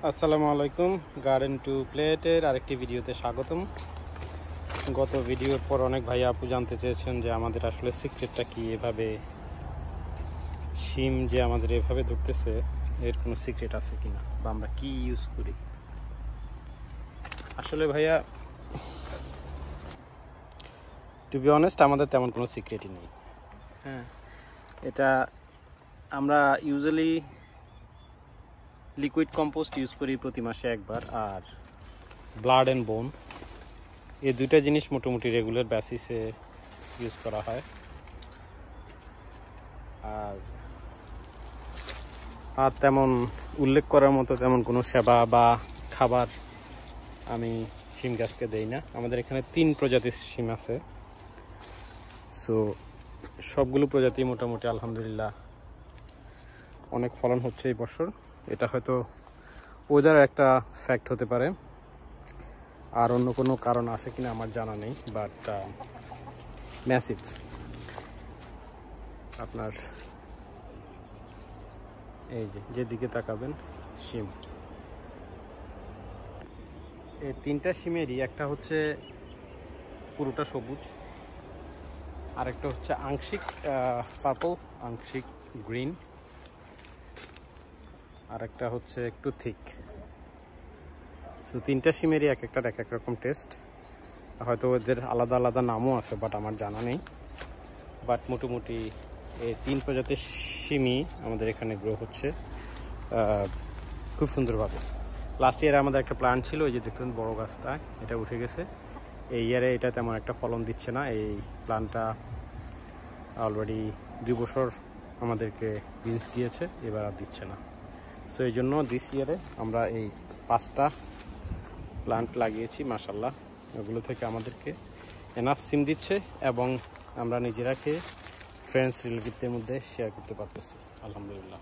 আসসালামু আলাইকুম। Garden two প্লেটের আরেকটি ভিডিওতে স্বাগতম। গত ভিডিওর পর অনেক ভাই আপু জানতে চেয়েছেন যে আমাদের আসলে সিক্রেটটা কি, এভাবে শিম যে আমাদের এভাবে ধরতেছে এর কোনো সিক্রেট আছে কিনা, বা আমরা কি ইউজ করি। আসলে ভাইয়া, টু বি অনেস্ট, আমাদের তেমন কোনো সিক্রেটই নেই। হ্যাঁ, এটা আমরা ইউজুয়ালি লিকুইড কম্পোস্ট ইউজ করি প্রতি মাসে একবার, আর ব্লাড অ্যান্ড বোন, এই দুইটা জিনিস মোটামুটি রেগুলার বেসিসে ইউজ করা হয়। আর তেমন উল্লেখ করার মতো তেমন কোনো সেবা বা খাবার আমি শিম গাছকে দেই না। আমাদের এখানে 3 প্রজাতির শিম আছে, সো সবগুলো প্রজাতি মোটামুটি আলহামদুলিল্লাহ অনেক ফলন হচ্ছে এই বছর। এটা হয়তো ওয়েদার একটা ফ্যাক্ট হতে পারে, আর অন্য কোনো কারণ আছে কিনা আমার জানা নেই, বাট ম্যাসিভ। আপনার এই যেদিকে তাকাবেন শিম, এই 3টা শিমেরই একটা হচ্ছে পুরোটা সবুজ, আরেকটা হচ্ছে আংশিক পার্পল, আংশিক গ্রিন, আরেকটা হচ্ছে একটু থিক। তো 3টা শিমেরই এক একটার এক এক রকম টেস্ট। হয়তো ওদের আলাদা আলাদা নামও আছে, বাট আমার জানা নেই। বাট মোটামুটি এই 3 প্রজাতির শিমই আমাদের এখানে গ্রো হচ্ছে খুব সুন্দরভাবে। লাস্ট ইয়ারে আমাদের একটা প্ল্যান্ট ছিল, এই যে দেখতেন বড় গাছটা, এটা উঠে গেছে। এই ইয়ারে এটা তেমন একটা ফলন দিচ্ছে না। এই প্ল্যান্টটা অলরেডি 2 বছর আমাদেরকে বিনস দিয়েছে, এবার আর দিচ্ছে না। সো এই জন্য দিস ইয়ারে আমরা এই 5টা প্ল্যান্ট লাগিয়েছি। মাশাআল্লাহ, ওগুলো থেকে আমাদেরকে এনাফ সিম দিচ্ছে, এবং আমরা নিজেরা খেয়ে ফ্রেন্ডস রিলেটিভদের মধ্যে শেয়ার করতে পারতেছি আলহামদুলিল্লাহ।